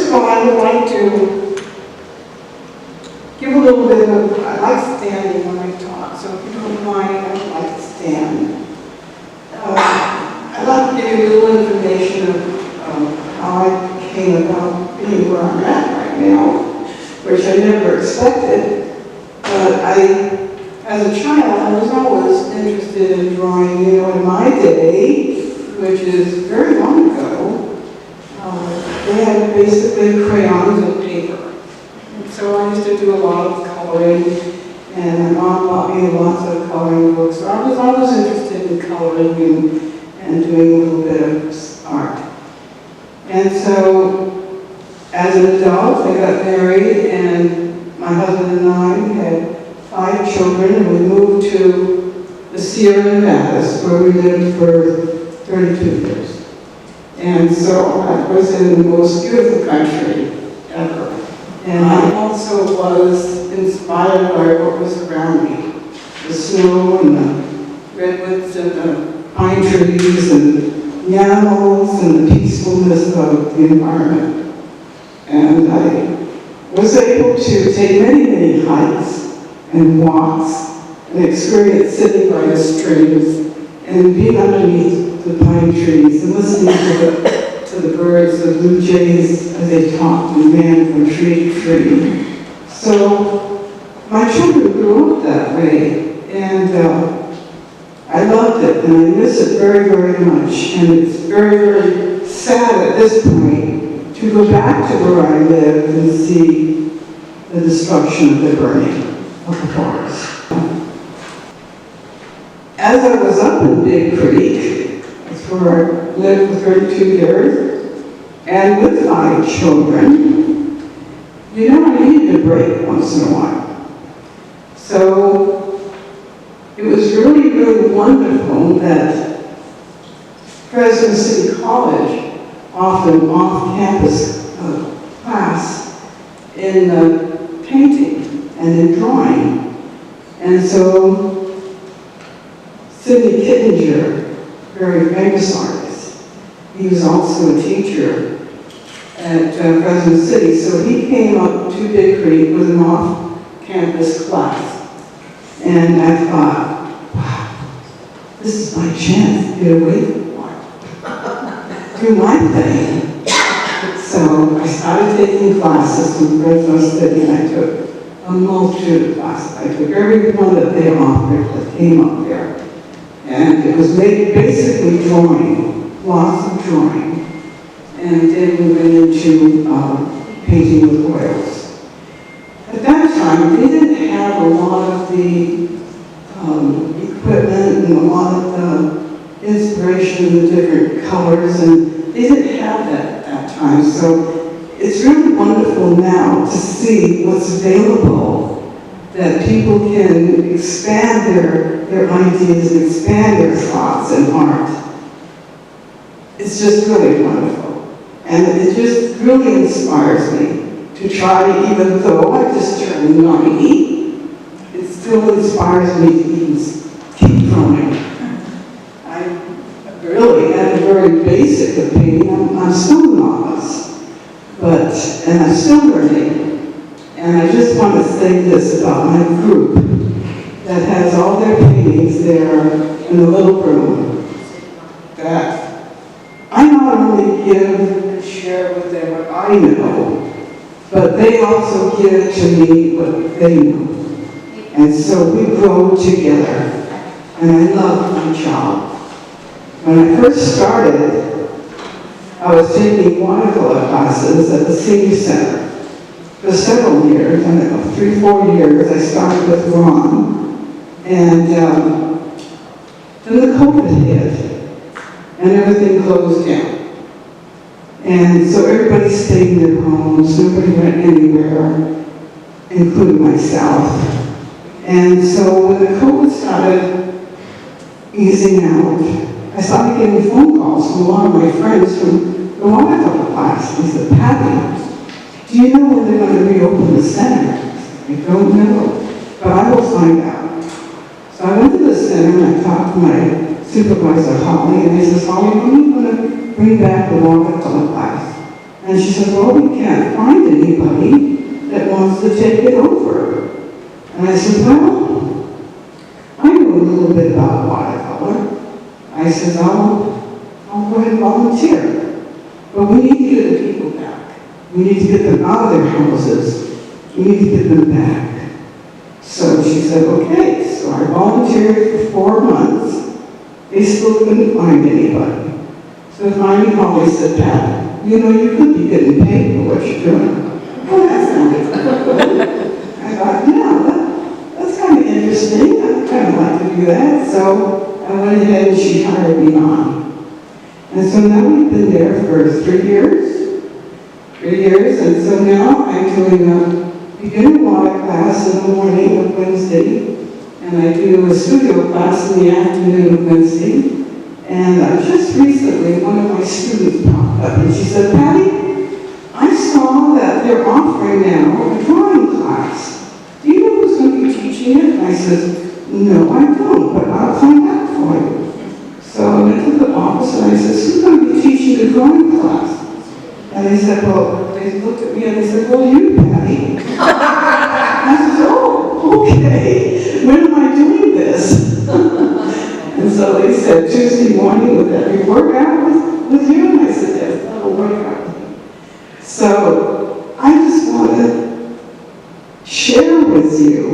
first of all, I would like to give a little bit of, I like standing when I talk, so if you don't mind, I would like to stand. I'd like to give you a little information of how I came about being where I'm at right now, which I never expected. But as a child, I was always interested in drawing. You know, in my day, which is very long ago, they had basically crayons and paper. And so I used to do a lot of coloring, and my mom bought me lots of coloring books. So I was always interested in coloring and doing a little bit of art. And so, as an adult, I got married, and my husband and I had 5 children, and we moved to the Sierra Nevadas, where we lived for 32 years. And so I was in the most beautiful country ever. And I also was inspired by what was around me. The snow and the redwoods and the pine trees and the animals and the peacefulness of the environment. And I was able to take many, many hikes and walks and experience sitting by the streams and being underneath the pine trees and listening to the birds, the blue jays, as they talked and ran from tree to tree. So my children grew up that way, and I loved it, and I miss it very, very much. And it's very, very sad at this point to go back to where I live and see the destruction of the burning of the forest. As I was up in Big Creek, that's where I lived for 32 years, and with 5 children, you know, I needed a break once in a while. So it was really, really wonderful that Fresno City College offered off-campus class in painting and in drawing. And so Sidney Kittinger, very famous artist, he was also a teacher at Fresno City, so he came up to Big Creek with an off-campus class. And I thought, wow, this is my chance to get away from art, do my thing. So I started taking classes from Fresno City, and I took a multitude of classes. I took every one that they offered that came up there. And it was basically drawing, lots of drawing. And then we went into painting with oils. At that time, they didn't have a lot of the equipment and a lot of the inspiration in the different colors, and they didn't have that at that time. So it's really wonderful now to see what's available, that people can expand their ideas and expand their thoughts in art. It's just really wonderful. And it just really inspires me to try, even though I just turned 90, it still inspires me to keep drawing. I really, at a very basic opinion, I'm still a novice, and I'm still learning. And I just want to say this about my group that has all their paintings there in the little room, that I not only give and share with them what I know, but they also give to me what they know. And so we grow together. And I love my job. When I first started, I was taking watercolor classes at the Senior Center. For several years, I don't know, 3, 4 years, I started with Ron. And then the COVID hit, and everything closed down. And so everybody stayed in their homes, nobody went anywhere, including myself. And so when the COVID started easing out, I started getting phone calls from a lot of my friends from the watercolor class. They said, Patti, do you know when they're going to reopen the center? I don't know, but I will find out. So I went to the center and I talked to my supervisor, Holly, and I said, Holly, when are you going to bring back the watercolor class? And she said, well, we can't find anybody that wants to take it over. And I said, well, I know a little bit about watercolor. I said, I'll go ahead and volunteer. But we need to get the people back. We need to get them out of their houses. We need to get them back. So she said, okay. So I volunteered for 4 months. They still couldn't find anybody. So finally Holly said, Pat, you know, you could be getting paid for what you're doing. Oh, that sounded good. I thought, yeah, that's kind of interesting. I'd kind of like to do that. So I went ahead and she hired me on. And so now we've been there for 3 years. 3 years, and so now I'm doing a beginner water class in the morning of Wednesday, and I do a studio class in the afternoon of Wednesday. And just recently, one of my students popped up and she said, Patty, I saw that they're offering now a drawing class. Do you know who's going to be teaching it? And I said, no, I don't, but I'll find out for you. So I went to the office and I said, who's going to be teaching the drawing class? And they said, well, they looked at me and they said, well, you, Patty. I said, oh, okay. When am I doing this? And so they said, Tuesday morning, would that be work out with you? And I said, yes, that'll work out with me. So I just want to share with you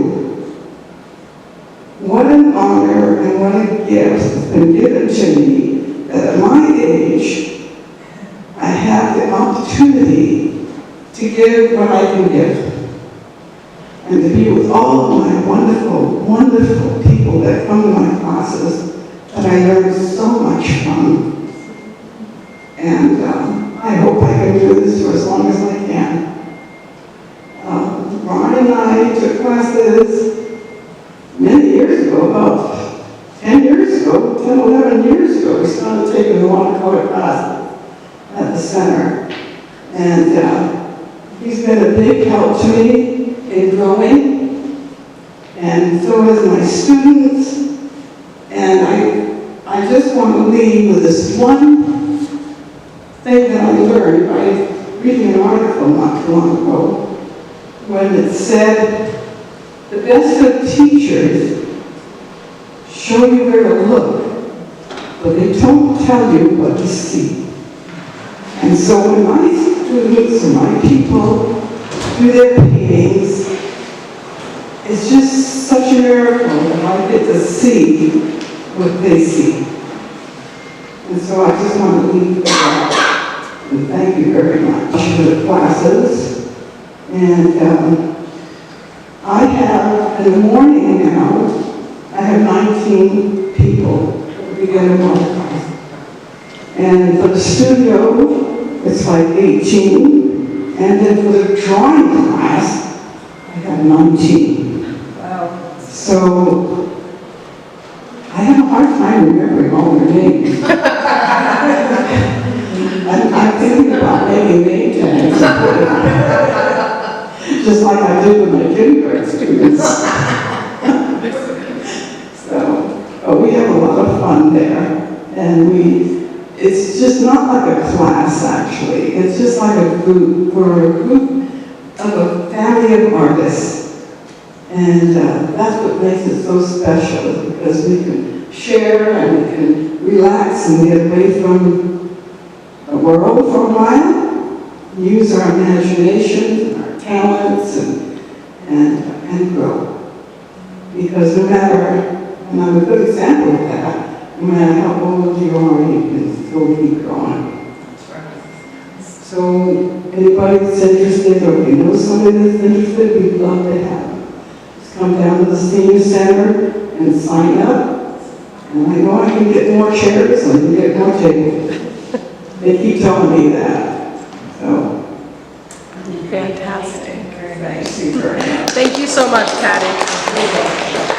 what an honor and what a gift has been given to me that at my age, I have the opportunity to give what I can give. And to be with all of my wonderful, wonderful people that come to my classes that I learn so much from. And I hope I can do this for as long as I can. Ron and I took classes many years ago, about 10 years ago, 10, 11 years ago. We started taking the watercolor class at the center. And he's been a big help to me in growing, and so has my students. And I just want to leave with this one thing that I learned by reading an article not too long ago, when it said, the best of teachers show you where to look, but they don't tell you what to see. And so when my students and my people do their paintings, it's just such a miracle that I get to see what they see. And so I just want to leave with that. And thank you very much for the classes. And I have, in the morning now, I have 19 people that begin a water class. And for the studio, it's like 18. And then for the drawing class, I have 19. Wow. So I have a hard time remembering all their names. I'm thinking about making name tags. Just like I did with my kindergarten students. So we have a lot of fun there. And it's just not like a class, actually. It's just like a group. We're a group of a family of artists. And that's what makes it so special, because we can share and we can relax and get away from the world for a while, use our imaginations and our talents and grow. Because no matter, and I'm a good example of that, no matter how old you are, you can still keep growing. So anybody that's interested, or if you know somebody that's interested, we'd love to have them. Just come down to the Senior Center and sign up. And I know I can get more chairs and I can get more tables. They keep telling me that. So. Fantastic. Thank you very much. Thank you so much, Patty.